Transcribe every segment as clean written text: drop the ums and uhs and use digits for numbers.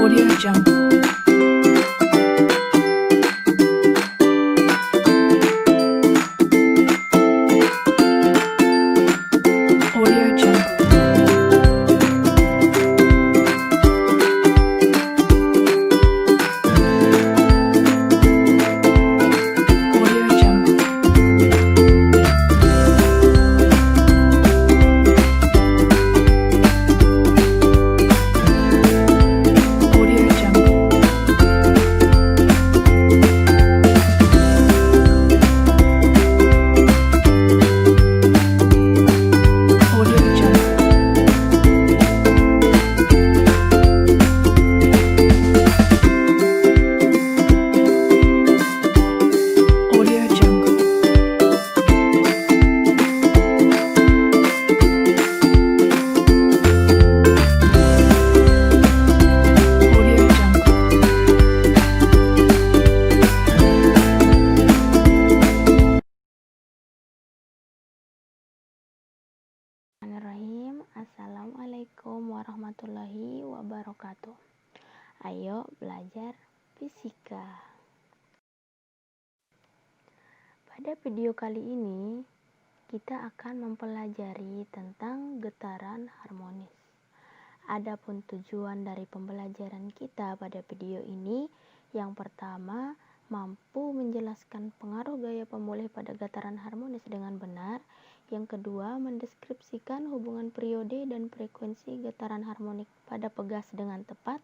Audio Jungle. Audio Jungle. Audio Jungle. Audio Jungle. Audio Jungle. Audio Jungle. Audio Jungle. Bismillahirrahmanirrahim. Assalamualaikum warahmatullahi wabarakatuh. Ayo belajar fisika. Pada video kali ini kita akan mempelajari tentang getaran harmonis. Adapun tujuan dari pembelajaran kita pada video ini, yang pertama, mampu menjelaskan pengaruh gaya pemulih pada getaran harmonis dengan benar. Yang kedua, mendeskripsikan hubungan periode dan frekuensi getaran harmonik pada pegas dengan tepat.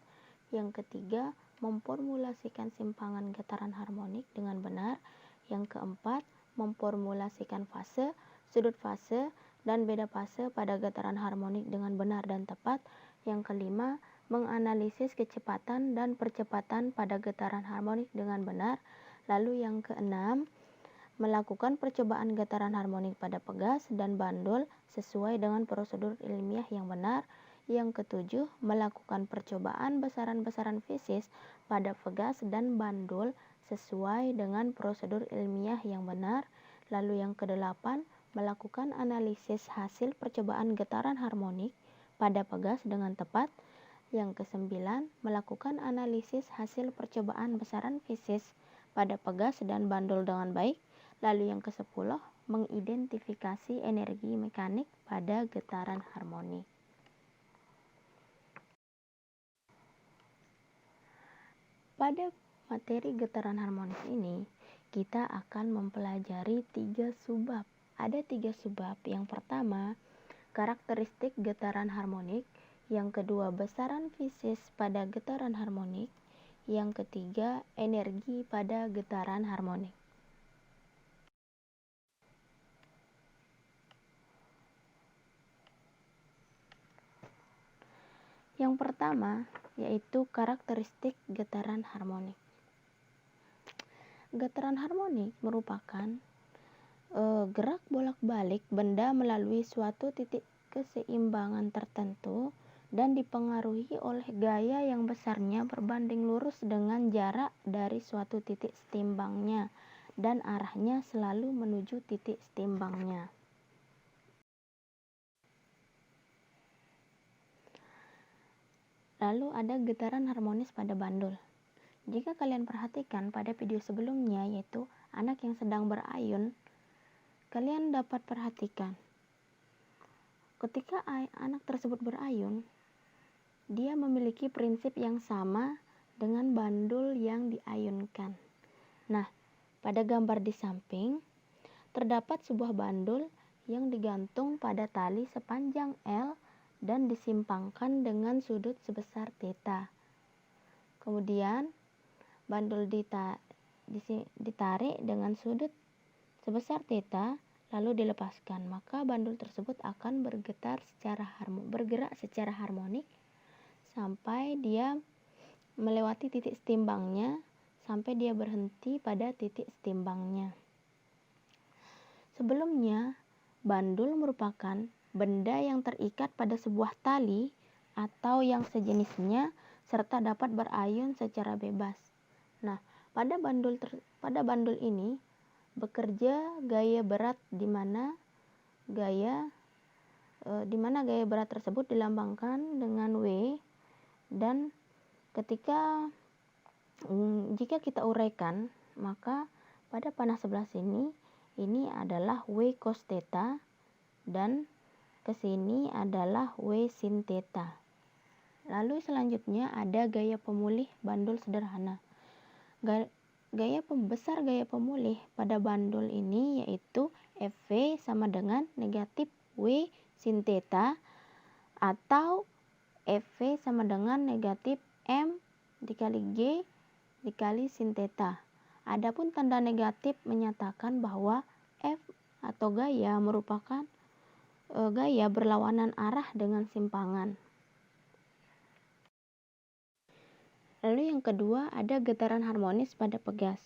Yang ketiga, memformulasikan simpangan getaran harmonik dengan benar. Yang keempat, memformulasikan fase, sudut fase, dan beda fase pada getaran harmonik dengan benar dan tepat. Yang kelima, menganalisis kecepatan dan percepatan pada getaran harmonik dengan benar. Lalu yang keenam, melakukan percobaan getaran harmonik pada pegas dan bandul sesuai dengan prosedur ilmiah yang benar. Yang ketujuh, melakukan percobaan besaran-besaran fisis pada pegas dan bandul sesuai dengan prosedur ilmiah yang benar. Lalu yang kedelapan, melakukan analisis hasil percobaan getaran harmonik pada pegas dengan tepat. Yang kesembilan, melakukan analisis hasil percobaan besaran fisis pada pegas dan bandul dengan baik. Lalu yang ke-10, mengidentifikasi energi mekanik pada getaran harmonik. Pada materi getaran harmonis ini, kita akan mempelajari 3 subbab. Ada 3 subbab. Yang pertama, karakteristik getaran harmonik. Yang kedua, besaran fisis pada getaran harmonik. Yang ketiga, energi pada getaran harmonik. Yang pertama, yaitu karakteristik getaran harmonik. Getaran harmonik merupakan gerak bolak-balik benda melalui suatu titik keseimbangan tertentu dan dipengaruhi oleh gaya yang besarnya berbanding lurus dengan jarak dari suatu titik setimbangnya dan arahnya selalu menuju titik setimbangnya. Lalu ada getaran harmonis pada bandul. Jika kalian perhatikan pada video sebelumnya, yaitu anak yang sedang berayun, kalian dapat perhatikan ketika anak tersebut berayun, dia memiliki prinsip yang sama dengan bandul yang diayunkan. Nah, pada gambar di samping terdapat sebuah bandul yang digantung pada tali sepanjang L dan disimpangkan dengan sudut sebesar theta. Kemudian bandul ditarik dengan sudut sebesar theta lalu dilepaskan, maka bandul tersebut akan bergerak secara harmonik sampai dia melewati titik setimbangnya, sampai dia berhenti pada titik setimbangnya. Sebelumnya, bandul merupakan benda yang terikat pada sebuah tali atau yang sejenisnya serta dapat berayun secara bebas. Nah, pada bandul ini bekerja gaya berat di mana gaya berat tersebut dilambangkan dengan W dan Jika kita uraikan, maka pada panah sebelah sini ini adalah W cos theta dan ke sini adalah W sin theta. Lalu selanjutnya ada gaya pemulih bandul sederhana. Besar gaya pemulih pada bandul ini yaitu Fv sama dengan negatif W sin theta atau Fv sama dengan negatif M dikali G dikali sin theta. Adapun tanda negatif menyatakan bahwa F atau gaya merupakan gaya berlawanan arah dengan simpangan. Lalu yang kedua ada getaran harmonis pada pegas.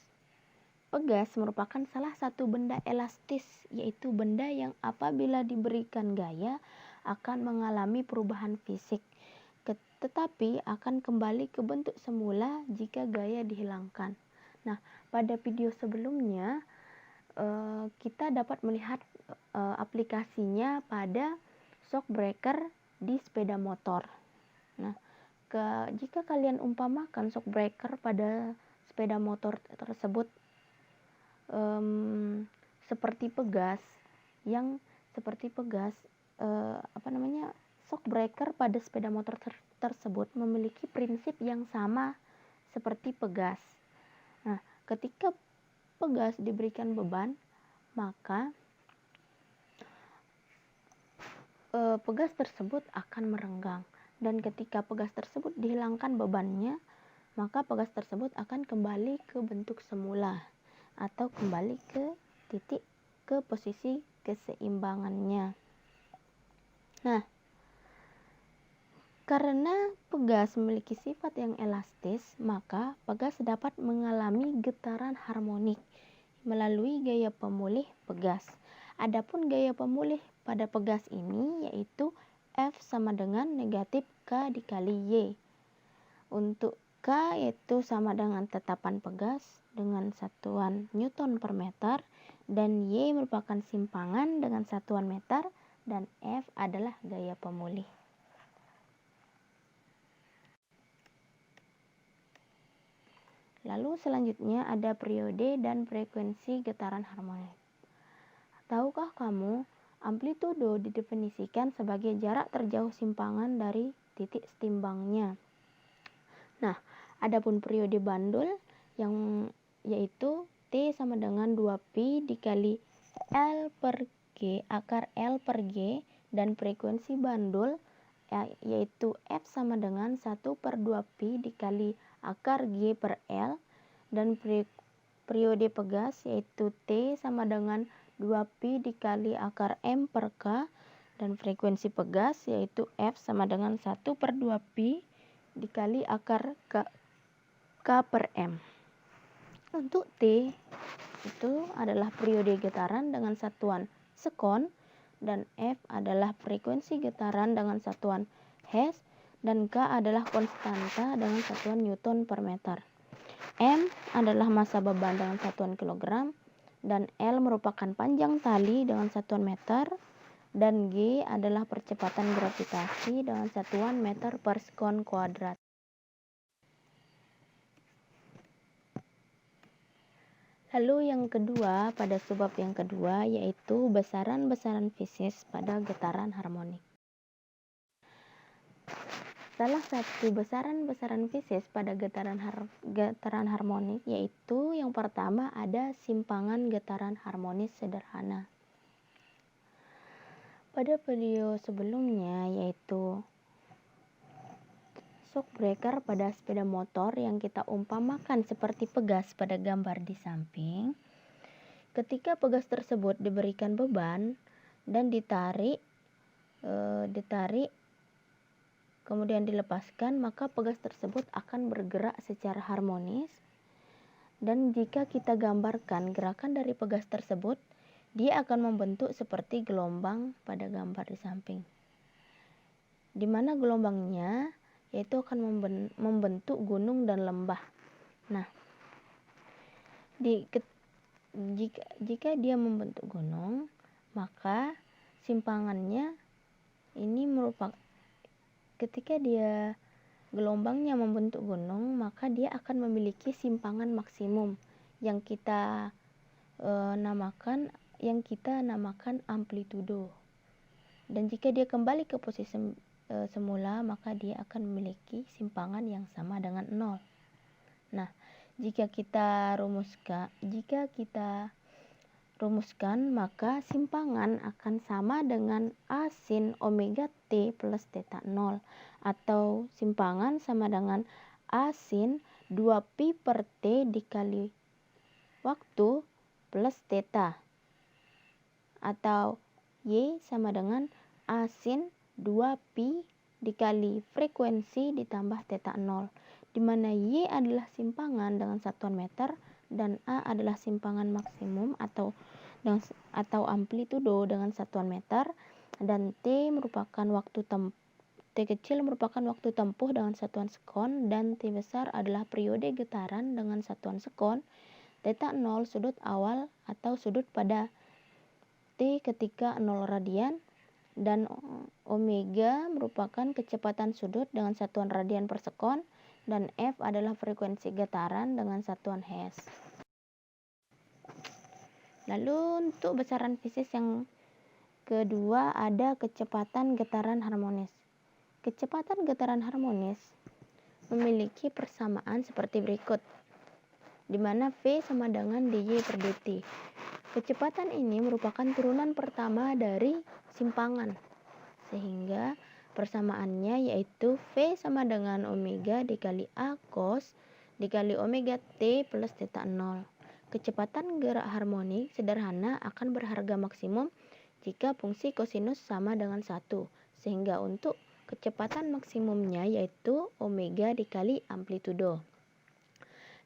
Pegas merupakan salah satu benda elastis, yaitu benda yang apabila diberikan gaya akan mengalami perubahan fisik, tetapi akan kembali ke bentuk semula jika gaya dihilangkan. Nah, pada video sebelumnya kita dapat melihat aplikasinya pada shock breaker di sepeda motor. Nah, jika kalian umpamakan shock breaker pada sepeda motor tersebut seperti pegas, shock breaker pada sepeda motor tersebut memiliki prinsip yang sama seperti pegas. Nah, ketika pegas diberikan beban, maka pegas tersebut akan merenggang, dan ketika pegas tersebut dihilangkan bebannya, maka pegas tersebut akan kembali ke bentuk semula atau kembali ke posisi keseimbangannya. Nah, karena pegas memiliki sifat yang elastis, maka pegas dapat mengalami getaran harmonik melalui gaya pemulih pegas. Adapun gaya pemulih pada pegas ini yaitu F sama dengan negatif K dikali Y. Untuk K yaitu sama dengan tetapan pegas dengan satuan Newton per meter, dan Y merupakan simpangan dengan satuan meter, dan F adalah gaya pemulih. Lalu selanjutnya ada periode dan frekuensi getaran harmonik. Tahukah kamu, amplitudo didefinisikan sebagai jarak terjauh simpangan dari titik setimbangnya. Nah, adapun periode bandul yang yaitu T sama dengan 2pi dikali L per G akar L per G, dan frekuensi bandul yaitu F sama dengan 1 per 2pi dikali akar G per L, dan periode pegas yaitu T sama dengan 2pi dikali akar M per K, dan frekuensi pegas yaitu F sama dengan 1 per 2pi dikali akar K per M. Untuk T itu adalah periode getaran dengan satuan sekon, dan F adalah frekuensi getaran dengan satuan Hertz, dan K adalah konstanta dengan satuan Newton per meter. M adalah massa beban dengan satuan kilogram, dan L merupakan panjang tali dengan satuan meter, dan G adalah percepatan gravitasi dengan satuan meter per sekon kuadrat. Lalu yang kedua, pada subbab yang kedua yaitu besaran-besaran fisis pada getaran harmonik. Salah satu besaran-besaran fisis pada getaran harmonik yaitu yang pertama ada simpangan getaran harmonis sederhana. Pada video sebelumnya yaitu shock breaker pada sepeda motor yang kita umpamakan seperti pegas pada gambar di samping. Ketika pegas tersebut diberikan beban dan ditarik kemudian dilepaskan, maka pegas tersebut akan bergerak secara harmonis. Dan jika kita gambarkan gerakan dari pegas tersebut, dia akan membentuk seperti gelombang pada gambar di samping, di mana gelombangnya yaitu akan membentuk gunung dan lembah. Nah, jika dia membentuk gunung, maka simpangannya ini merupakan ketika dia gelombangnya membentuk gunung, maka dia akan memiliki simpangan maksimum yang kita namakan amplitudo. Dan jika dia kembali ke posisi semula, maka dia akan memiliki simpangan yang sama dengan 0. Nah, jika kita rumuskan, maka simpangan akan sama dengan A sin omega T plus theta 0, atau simpangan sama dengan A sin 2pi per T dikali waktu plus theta, atau Y sama dengan A sin 2pi dikali frekuensi ditambah theta 0, di mana Y adalah simpangan dengan satuan meter dan A adalah simpangan maksimum atau amplitudo dengan satuan meter, dan T kecil merupakan waktu tempuh dengan satuan sekon, dan T besar adalah periode getaran dengan satuan sekon. Theta 0 sudut awal atau sudut pada T ketika 0 radian, dan omega merupakan kecepatan sudut dengan satuan radian per sekon, dan F adalah frekuensi getaran dengan satuan Hertz. Lalu untuk besaran fisis yang kedua ada kecepatan getaran harmonis. Kecepatan getaran harmonis memiliki persamaan seperti berikut, di mana V sama dengan dy per dt. Kecepatan ini merupakan turunan pertama dari simpangan, sehingga persamaannya yaitu V sama dengan omega dikali A cos dikali omega T plus theta 0. Kecepatan gerak harmonik sederhana akan berharga maksimum jika fungsi kosinus sama dengan 1, sehingga untuk kecepatan maksimumnya yaitu omega dikali amplitudo.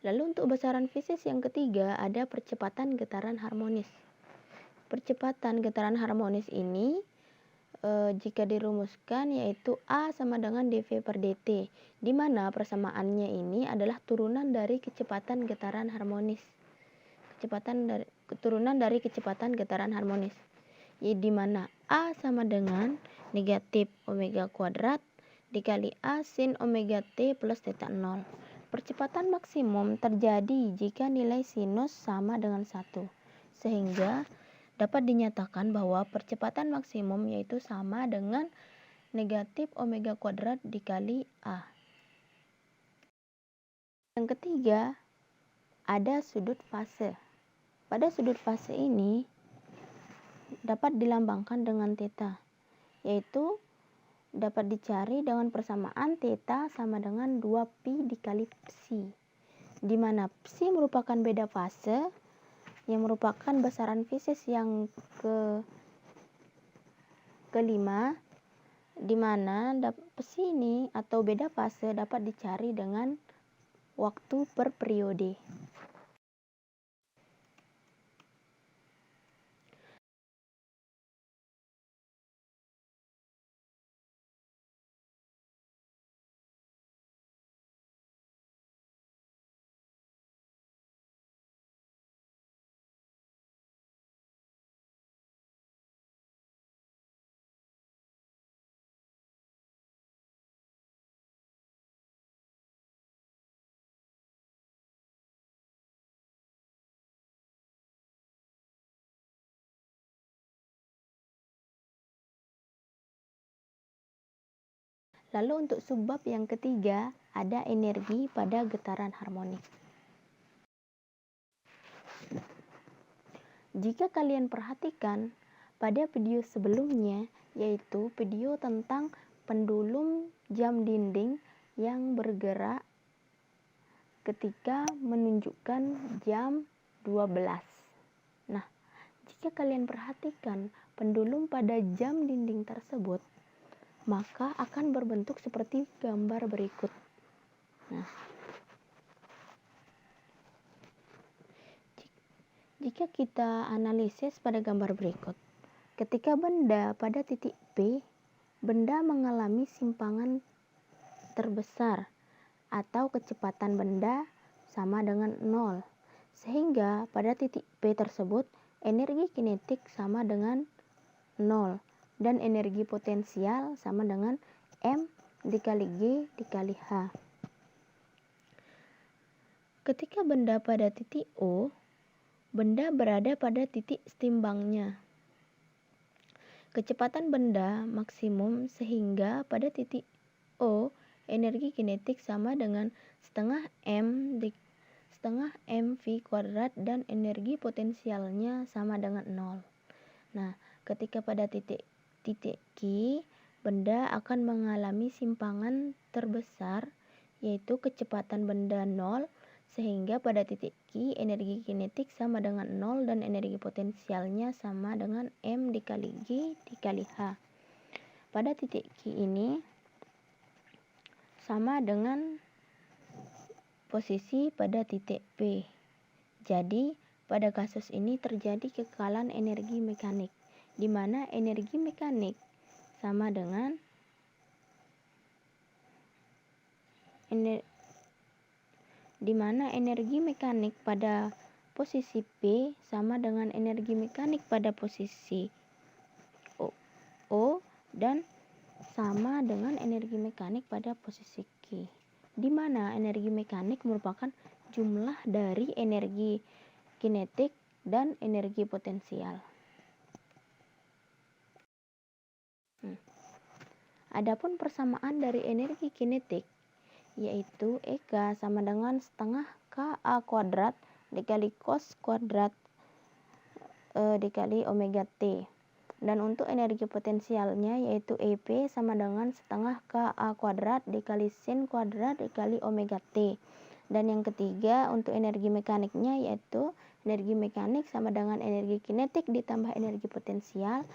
Lalu untuk besaran fisis yang ketiga ada percepatan getaran harmonis. Percepatan getaran harmonis ini jika dirumuskan yaitu A sama dengan dv per dt, di mana persamaannya ini adalah turunan dari kecepatan getaran harmonis. Turunan dari kecepatan getaran harmonis, di mana A sama dengan negatif omega kuadrat dikali A sin omega T plus theta 0. Percepatan maksimum terjadi jika nilai sinus sama dengan 1, sehingga dapat dinyatakan bahwa percepatan maksimum yaitu sama dengan negatif omega kuadrat dikali A. Yang ketiga, ada sudut fase. Pada sudut fase ini dapat dilambangkan dengan theta, yaitu dapat dicari dengan persamaan theta sama dengan 2pi dikali psi, di mana psi merupakan beda fase yang merupakan besaran fisis yang kelima, di mana psi ini atau beda fase dapat dicari dengan waktu per periode. Lalu untuk subbab yang ketiga ada energi pada getaran harmonik. Jika kalian perhatikan pada video sebelumnya, yaitu video tentang pendulum jam dinding yang bergerak ketika menunjukkan jam 12. Nah, jika kalian perhatikan pendulum pada jam dinding tersebut, maka akan berbentuk seperti gambar berikut. Nah, jika kita analisis pada gambar berikut, ketika benda pada titik P, benda mengalami simpangan terbesar atau kecepatan benda sama dengan 0, sehingga pada titik P tersebut energi kinetik sama dengan 0 dan energi potensial sama dengan m dikali G dikali H. Ketika benda pada titik O, benda berada pada titik setimbangnya. Kecepatan benda maksimum sehingga pada titik O, energi kinetik sama dengan setengah mv kuadrat dan energi potensialnya sama dengan 0. Nah, ketika pada titik Q, benda akan mengalami simpangan terbesar, yaitu kecepatan benda 0, sehingga pada titik Q energi kinetik sama dengan 0 dan energi potensialnya sama dengan M dikali G dikali H. Pada titik Q ini sama dengan posisi pada titik P. Jadi, pada kasus ini terjadi kekekalan energi mekanik, di mana energi mekanik sama dengan energi mekanik pada posisi P sama dengan energi mekanik pada posisi O dan sama dengan energi mekanik pada posisi Q, di mana energi mekanik merupakan jumlah dari energi kinetik dan energi potensial. Adapun persamaan dari energi kinetik yaitu EK sama dengan setengah KA kuadrat dikali cos kuadrat dikali omega T. Dan untuk energi potensialnya yaitu EP sama dengan setengah KA kuadrat dikali sin kuadrat dikali omega T. Dan yang ketiga untuk energi mekaniknya yaitu energi mekanik sama dengan energi kinetik ditambah energi potensial.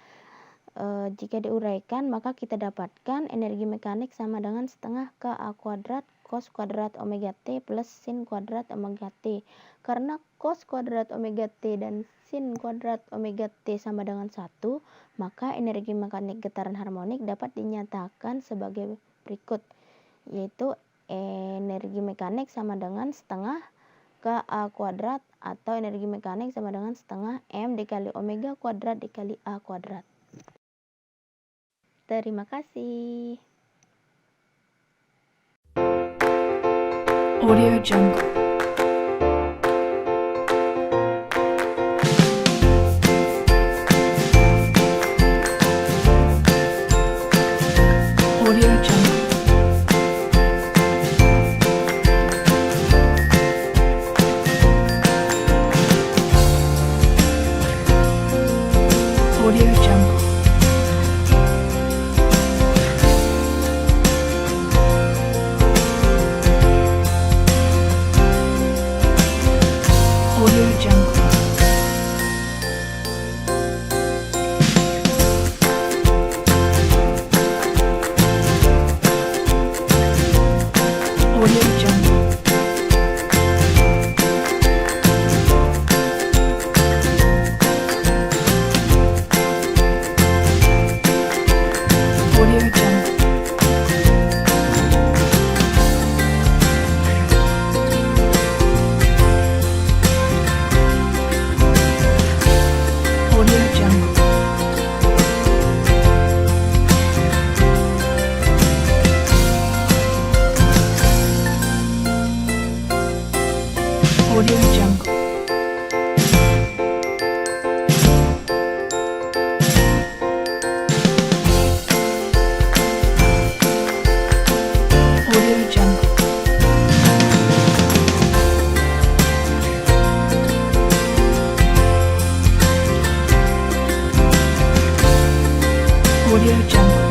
Jika diuraikan maka kita dapatkan energi mekanik sama dengan setengah KA kuadrat cos kuadrat omega T plus sin kuadrat omega T. Karena cos kuadrat omega T dan sin kuadrat omega T sama dengan 1, maka energi mekanik getaran harmonik dapat dinyatakan sebagai berikut, yaitu energi mekanik sama dengan setengah KA kuadrat atau energi mekanik sama dengan setengah M dikali omega kuadrat dikali A kuadrat. Terima kasih. Audio Jungle. Audio Jungle. Audio Jungle. Audio Jungle. Audio Jungle. Audio Jungle. Audio Jungle. Audio Jungle. Audio Jungle. Audio Jungle.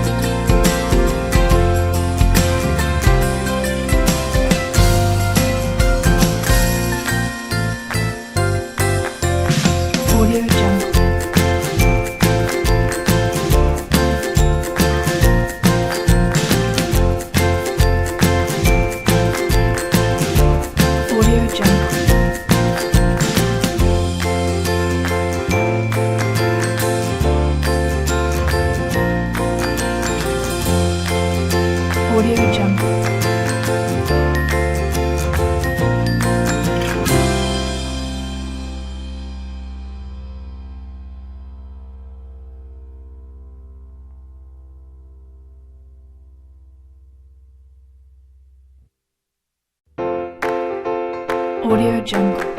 Audio Jungle.